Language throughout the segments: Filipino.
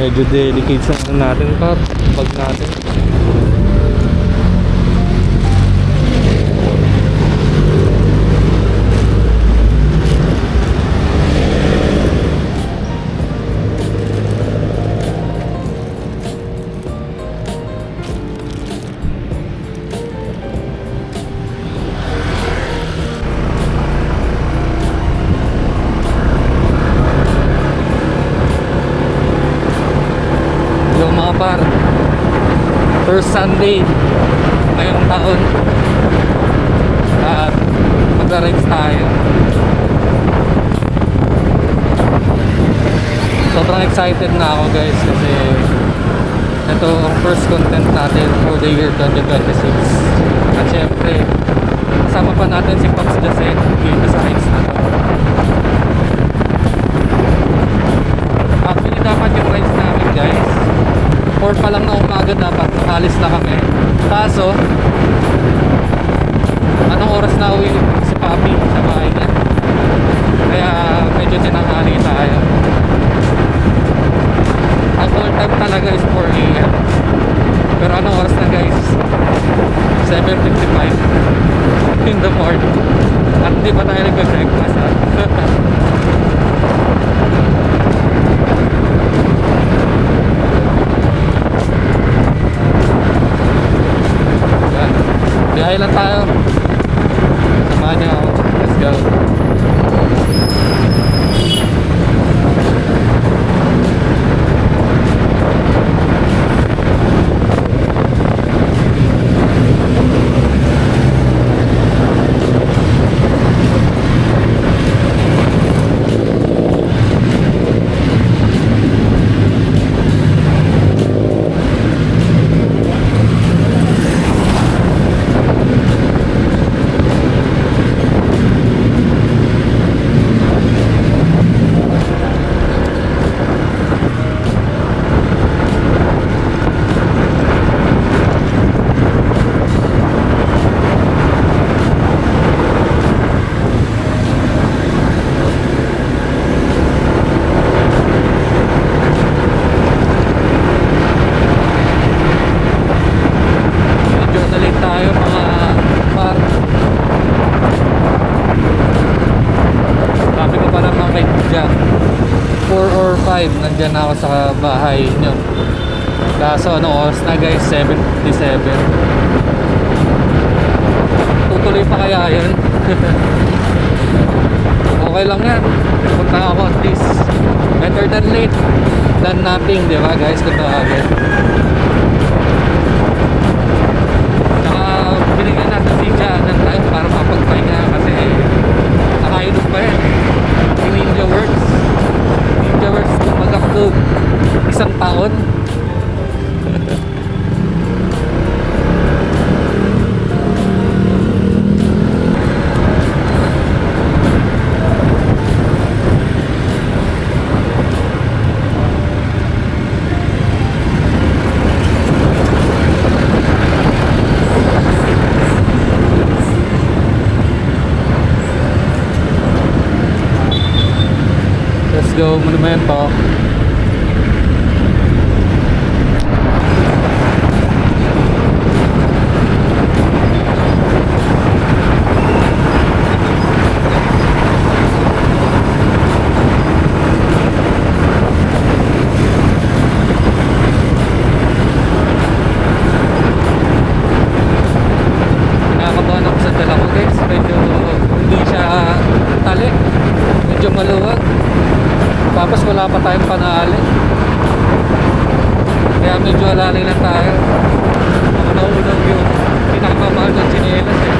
Medyo delicate sa ano natin pa, bag natin. Mga par, first Sunday ngayong taon at magra-rides tayo. Sobrang excited na ako guys kasi ito ang first content natin for the year 2026 at syempre kasama pa natin si Pops Jose dito sa rides na to. Actually dapat yung rides namin guys 4 pa lang na umaga dapat nakalis na kami. Kaso anong oras na uwi si Papi sa bahay niya, kaya medyo tinanghali tayo. Ang full time talaga is 4 AM, pero anong oras na guys? 7:55 in the morning at hindi pa tayo nagbe-breakfast ha. Biyahe lang tayo. Samahan niyo ako. Let's go. Nandyan ako sa bahay nyo. Kaso ano oras na guys? 7:57. Tutuloy pa kaya yun? Okay lang yan. Punta ako at least. Better than late than nothing, di ba guys? Kung tawagin. Saka binigyan natin si Jan ng time para mapagpahinga kasi nakainom pa yan. Ninja Works kumagakdog 1 taon. Let's go, Monumento. Nakakabahan ako sa dala ko guys. Medyo hindi siya tali. Medyo maluwag. Tapos wala pa tayong panali, kaya medyo alalay lang tayo. Naunang yung pinakamahal ng chinelas eh.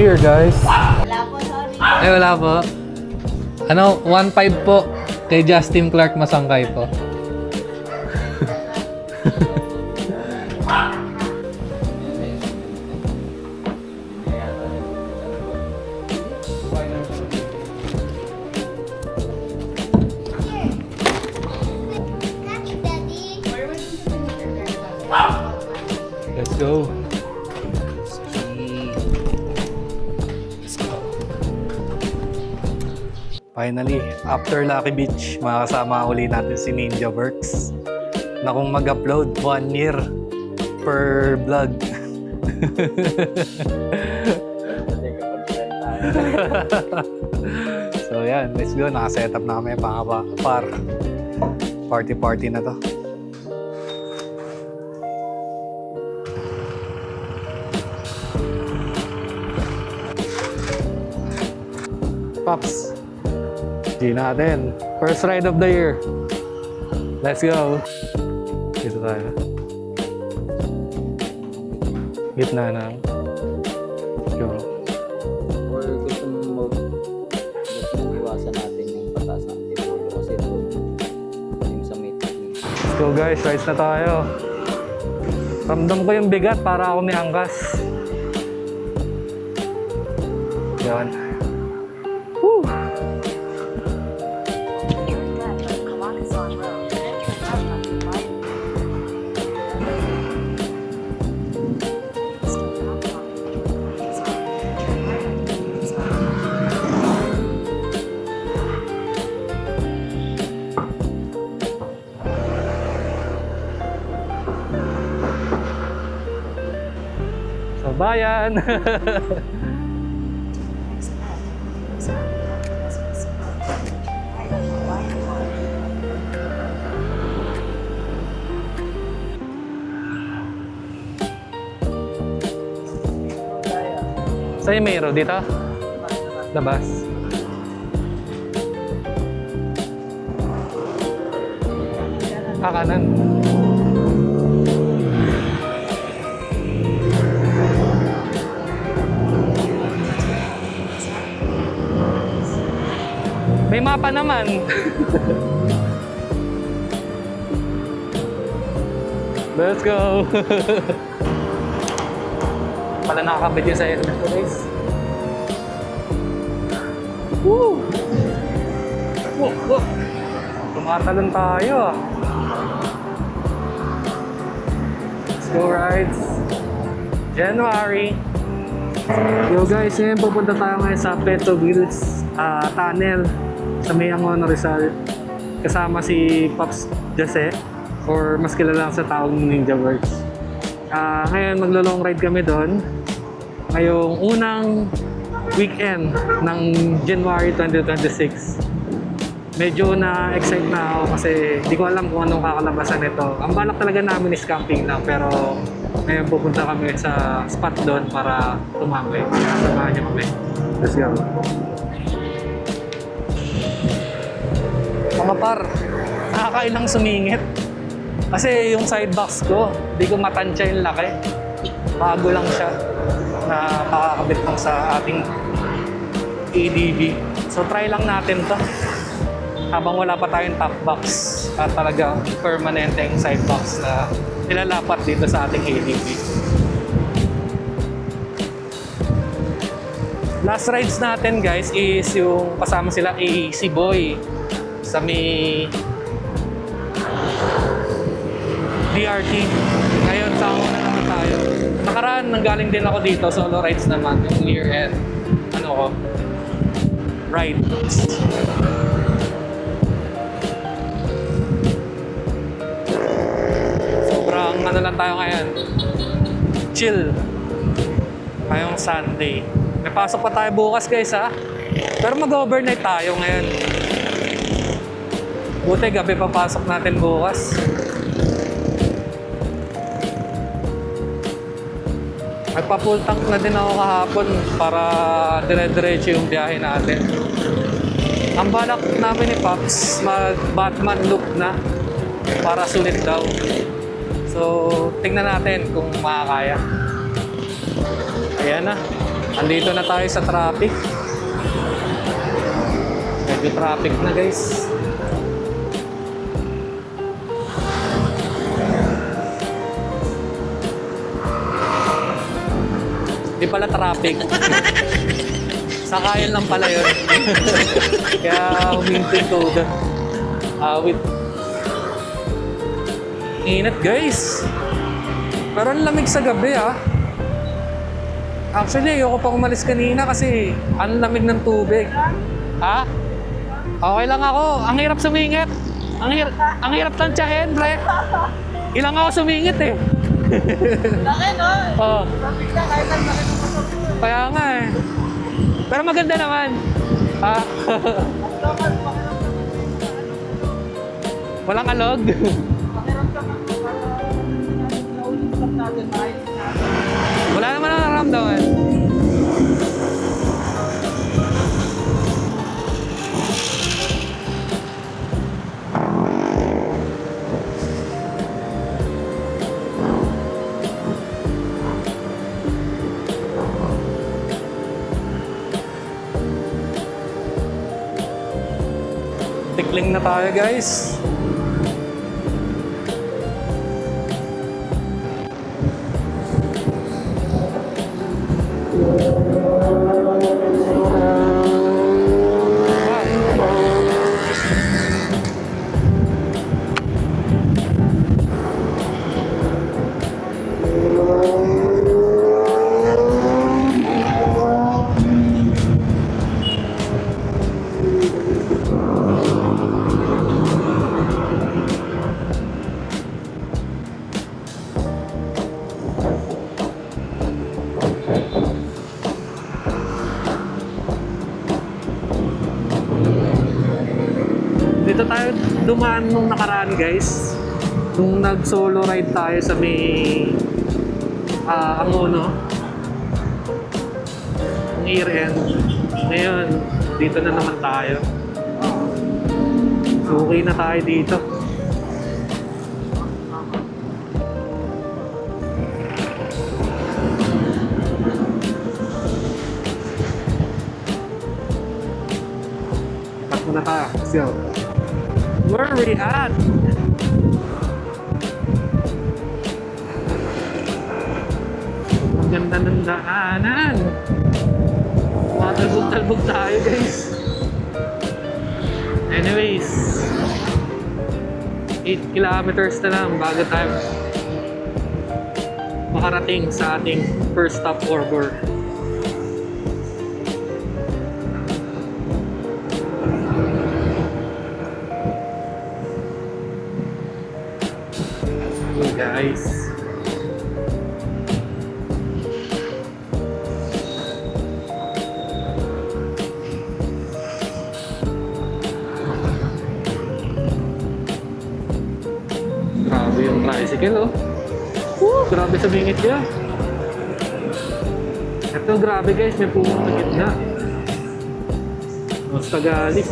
here, guys. Wala po, sorry. Ay, wala po. Ano, 1.5 po. Kay Justin Clark Masangkay po. Let's go. Finally, after Lucky Beach, makakasama uli natin si Ninja Works na kung mag-upload 1 year per vlog. So yan, let's go. Naka-setup na kami par party na to. Pops, G natin. First ride of the year. Let's go. Dito tayo. Gitna na. Go. Or gusto mong iwasan natin yung pataas ng titulo kasi ito yung sa may technique. Let's go guys, rides na tayo. Ramdam ko yung bigat para ako may angkas. Yan. Woo! So, bayan! Sa'yo mayroon dito? Labas. Kanan. May mapa naman. Let's go. Pala nakakabit yun sa helmet ko, guys. Woo! Woo! Woo! Tumatalon tayo ah. Let's go rides. January. Yo guys, ngayon pupunta tayo ngayon sa Petro Grills Tunnel sa Mayangon, Rizal. Kasama si Pops Jose, or mas kilala sa tawag Ninja Works. Ngayon maglo-long ride kami doon ngayong unang weekend ng January 2026. Medyo na-excite na ako kasi di ko alam kung anong kakalabasan nito. Ang balak talaga namin is camping lang, pero ngayon pupunta kami sa spot doon para tumambay. Samahan niyo kami. Let's go. Mga par, nakakailang sumingit. Kasi yung side box ko, di ko matansya yung laki. Bago lang siya na makakabit lang sa ating ADV. So try lang natin to. Habang wala pa tayong top box at talaga permanente yung side box na nilalapat dito sa ating ADV. Last rides natin guys is yung kasama sila AC Boy sa may DRT. Ngayon, sama na naman tayo. Nakaraan, nanggaling din ako dito. Solo rides naman. Yung year end. Ano ko? Ride. Sobrang ano lang tayo ngayon. Chill. Ngayong Sunday. May pasok pa tayo bukas guys ha. Pero mag-overnight tayo ngayon. Buti gabi papasok natin bukas. Nagpa-full tank na din ako kahapon para dire-diretso yung biyahe natin. Ang balak namin ni Pops, mag-Batman loop na para sulit daw. So, tingnan natin kung makakaya. Ayan na. Andito na tayo sa traffic. Medyo traffic na guys. Di pala traffic. Sakayan lang pala yun. Kaya humintid ko doon. Awit. Init guys. Pero ang lamig sa gabi ah. Actually, ayoko pa umalis kanina kasi ang lamig ng tubig. Ha? Okay lang ako. Ang hirap sumingit. Ang hirap tansyahin, pre. Ilang ako sumingit eh. Laki, no? Oo. Traffic na, kahit ang laki ng motor ko eh. Kaya nga eh. Pero maganda naman. Ha? Local, Walang alog. pakiramdam ang naulit lang natin, maayos natin. Wala naman ang naramdaman. Tikling na tayo guys. Dito tayo dumaan nung nakaraan guys. Nung nag-solo ride tayo sa may Angono. Ang year end. Ngayon, dito na naman tayo. So, okay na tayo dito. Cut muna tayo. So, where are we at? Ang ganda ng daanan. Matalbog-talbog tayo guys. Anyways, 8 kilometers na lang bago tayo makarating sa ating first stopover. Hey guys. Grabe yung tricycle oh. Grabe sa bingit niya. Ito grabe guys, may puno na gitna. Basta galit.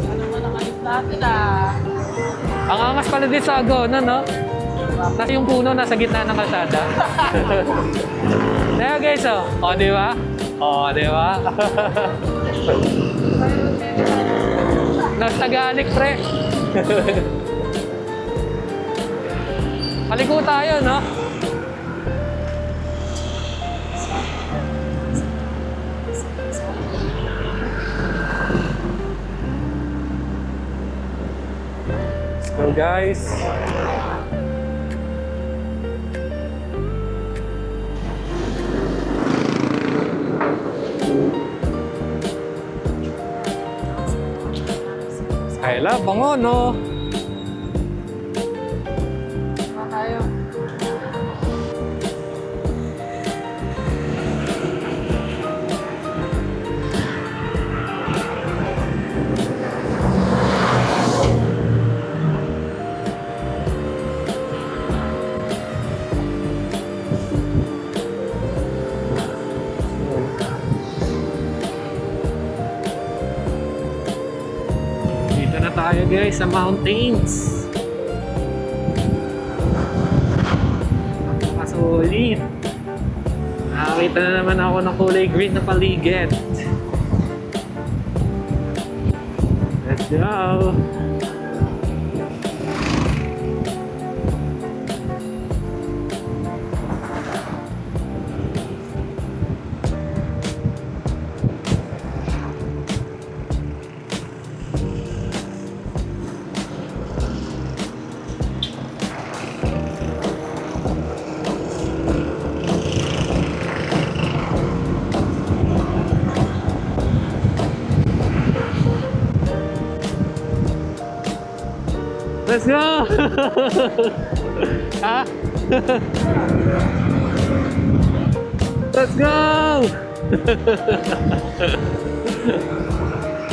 Ano naman ang alis natin ah. Ang angas pala din sa Agona, no? Nasa yung puno, nasa gitna ng kalsada. Diba guys, oh? O, di ba? O, di ba? Nostalgic, pre. Paliko tayo, no? So guys, Kayla, bango, no? Saan tayo? Dito na tayo guys sa mountains. Solid! Nakakita na naman ako ng kulay green na paligid. Let's go! Let's go! Ha? Let's go!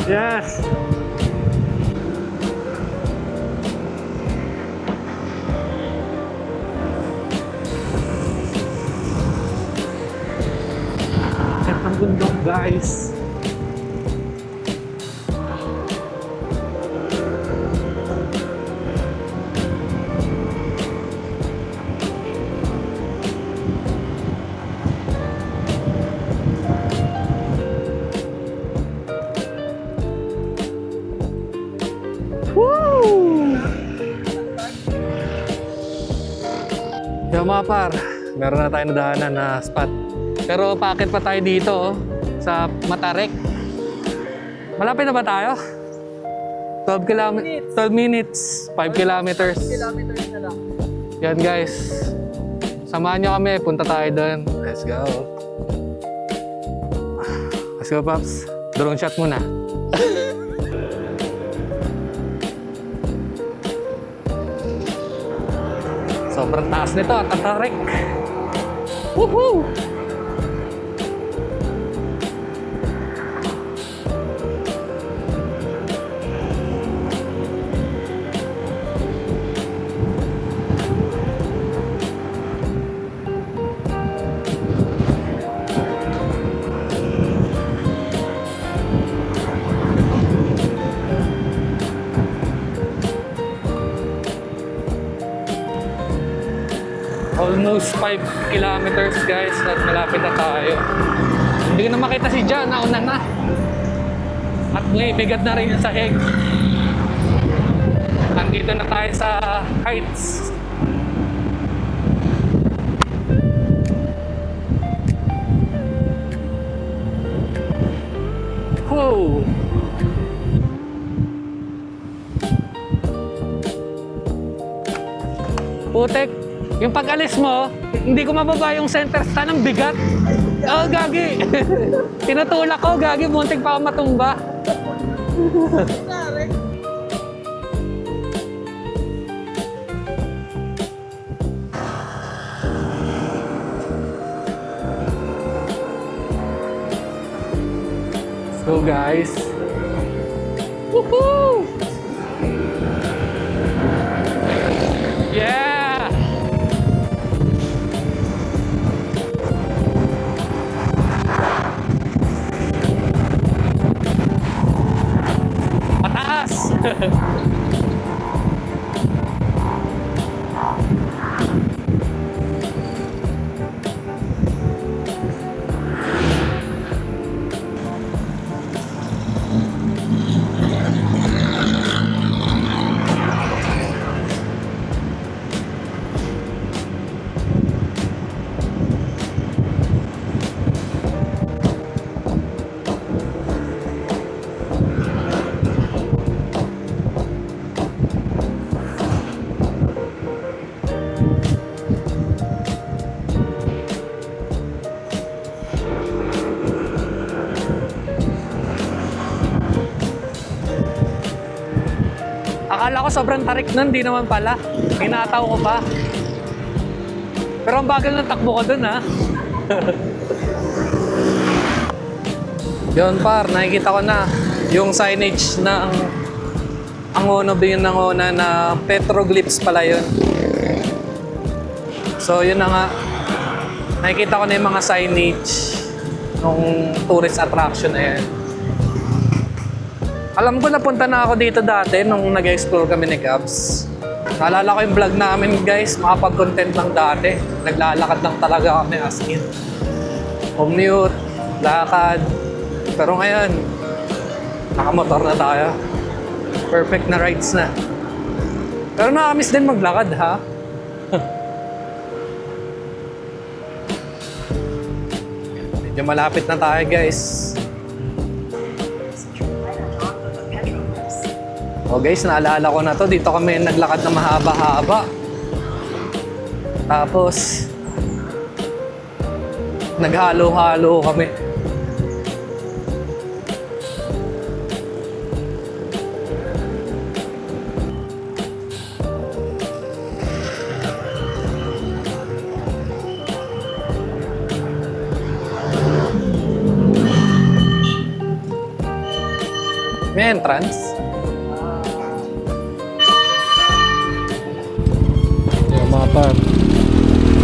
Yes! Ang bundok, guys. Yo mga par, meron na tayo nadaanan na spot. Pero paakit pa tayo dito sa Matarek. Malapit na ba tayo? 12 minutes, 5 kilometers. Kilometers na lang. Yan guys. Samahan nyo kami, punta tayo doon. Let's go. Let's go Paps. Drone shot muna. Sobrang taas nito at Matarek. Woohoo! Almost 5 kilometers guys at malapit na tayo. Hindi ko na makita si Jan, nauna na. At may bigat na rin yung sahig. Nandito na tayo sa heights. Whoa! Putek! Yung pag-alis mo, hindi ko mababa yung center stand, ang bigat. Oh, gagi. Tinutulak ko, gagi. Muntik pa ako matumba. Let's go, guys. Woohoo! Yeah! Akala ko sobrang tarik nun, di naman pala. Hinataw ko pa. Pero ang bagal ng takbo ko dun, ha? Yun par, nakikita ko na yung signage na ang uno din ng una na petroglyphs pala yun. So yun na nga, nakikita ko na yung mga signage ng tourist attraction na yan. Alam ko napunta na ako dito dati nung nag-explore kami ni Gabs. Naalala ko yung vlog namin guys, makapag-content lang dati. Naglalakad lang talaga kami as in. Commute, lakad. Pero ngayon, nakamotor na tayo. Perfect na rides na. Pero nakamiss din maglakad ha. Medyo malapit na tayo guys. Oh guys, naalala ko na to. Dito kami naglakad na mahaba-haba. Tapos, naghalo-halo kami. May entrance. Yung mga par.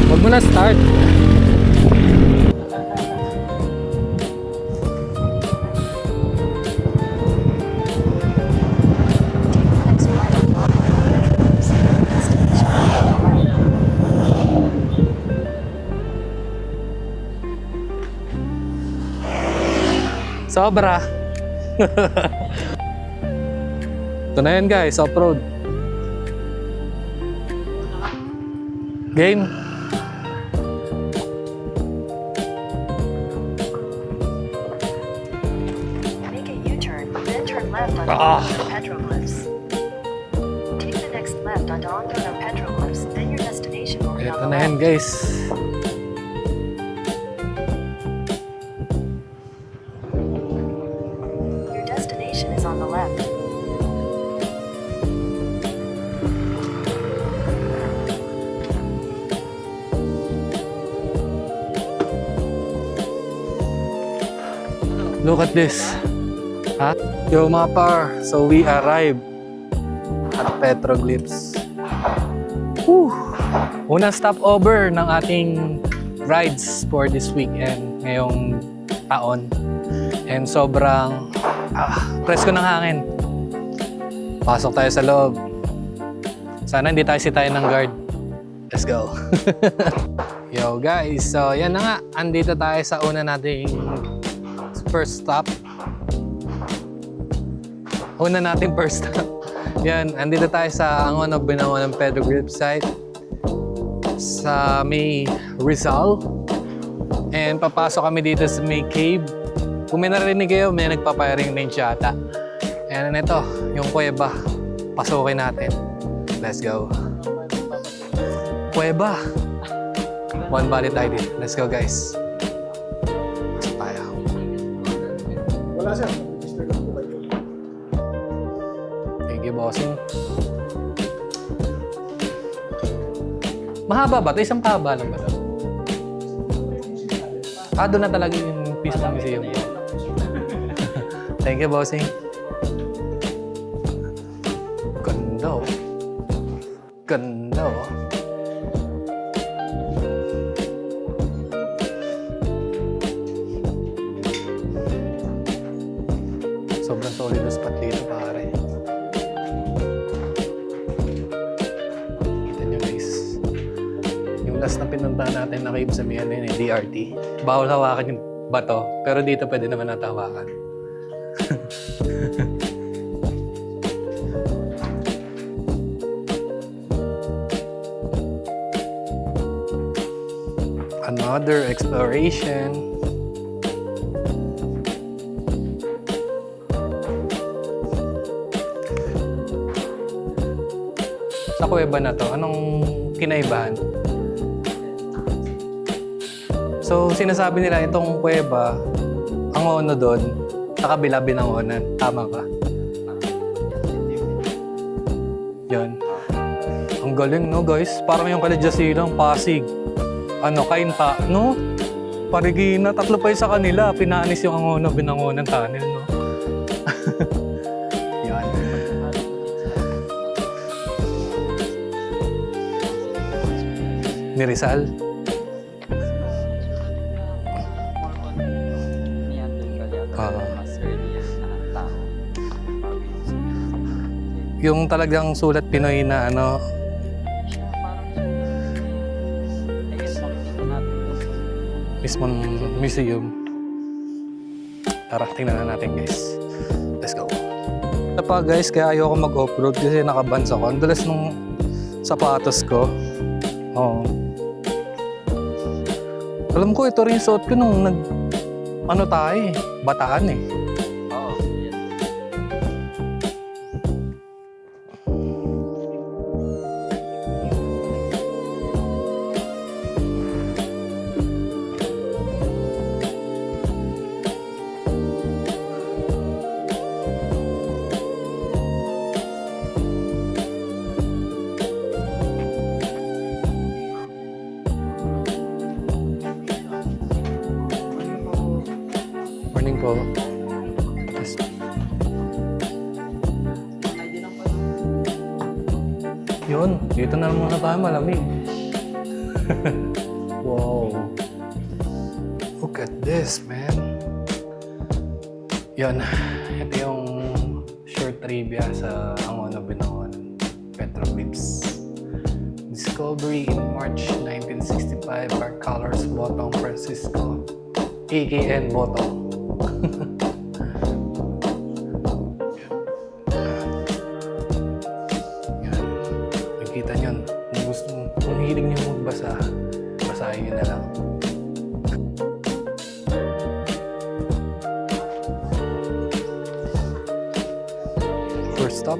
Huwag mo na start. Sobra. Ito na yan guys, off-road. Game. Make a U-turn, then turn left on Ah. the petroglyphs. Take the next left onto the petroglyphs, then your destination will be Ito on na the yan left. guys. Your destination is on the left. Look at this. Ha? Yo mga par, so we arrived at Petroglyphs. Whew. Unang stopover ng ating rides for this weekend ngayong taon. And sobrang presko ng hangin. Pasok tayo sa loob. Sana hindi tayo sitayin ng guard. Let's go. Yo guys, so yan na nga. Andito tayo sa una nating first stop. Una nating first stop. Yan, andito tayo sa Angono Binangonan Pedro Grip site sa may Rizal. And papasok kami dito sa may cave. Kung may narinig kayo, may nagpa-firing range yata. And ito, yung kuweba. Pasukin natin. Let's go. Kuweba. One body tayo dito. Let's go guys. Pasok tayo. Wala siya. Register lang po kayo. Thank you, bossing. Mahaba ba ito? Isang kahaba lang ba ito? Doon na talaga yung piece ng museum. Thank you, bossing. Ganda oh. Ganda oh. Sobrang solid na spot dito, pare. Kita nyo guys. Yung last na pinuntahan natin na cave sa may ano yun, DRT. Bawal hawakan yung bato, pero dito pwede naman natin hawakan. Another exploration. Sa kuweba na to, anong kinaibahan? So, sinasabi nila itong kuweba, ang ono doon, sa kabila Binangonan. Tama ba? Yun. Ang galing, no, guys? Parang yung Kaladyasilang, Pasig. Ano, Kainta, no? Parigina, tatlo pa yun sa kanila. Pinanis yung Angono, Binangonan tunnel, no? Yan. Ni Rizal. Yung talagang sulat Pinoy na ano, mismong museum. Tara, tingnan na natin guys. Let's go. Ito pa guys, kaya ayoko mag-off-road kasi nakabans ako. Ang dulas nung sapatos ko. Oo. Alam ko, ito rin yung suot ko nung ano tayo eh, Bataan eh. Oo, yan. Morning po. Yes. Yun, dito na muna tayo, malamig. Wow. Look at this, man. Yun, ito yung short trivia sa Angono Binoon Petrolibs. Discovery in March 1965 by Carlos Botong Francisco, AKN Botong. Yan. Nakikita nyo, kung hilig nyo magbasa, basahin nyo na lang. First stop.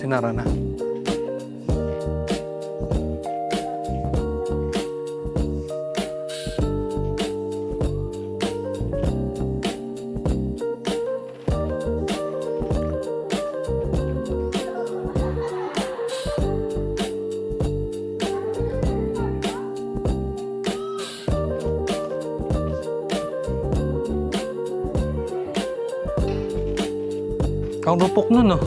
Sinara na. Ang rupok nun, oh.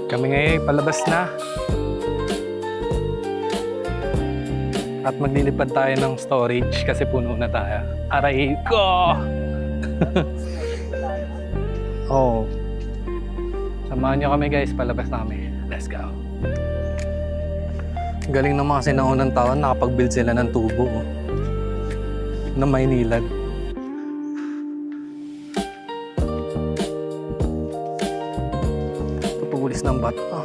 Kami ngayon palabas na. At maglilipad tayo ng storage kasi puno na tayo. Aray ko! Oh. Samahan nyo kami guys, palabas na kami. Let's go. Galing naman kasi naunang taon, nakapag-build sila ng tubo. Oh. Na Maynilad. Pupulis ng bata.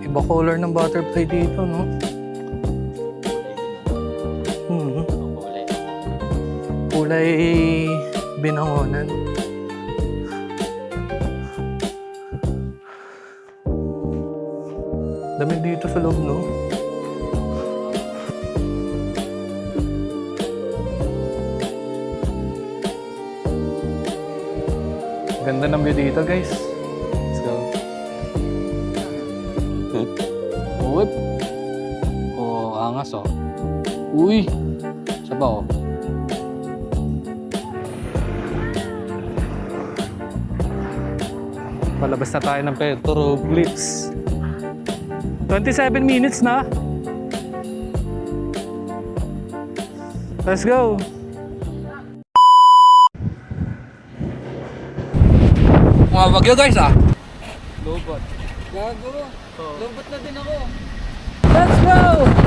Iba color ng butterfly dito, no? Kulay binangonan. Dami dito sa loob, no? Ganda ng view dito, guys. Let's go. Uwip. Oh, angas, oh. Uy! Saba, oh. Palabas na tayo ng Petrolibs. 27 minutes na. Let's go. Mga bagyo guys ah. Lobot. Gago. Lobot na din ako. Let's go.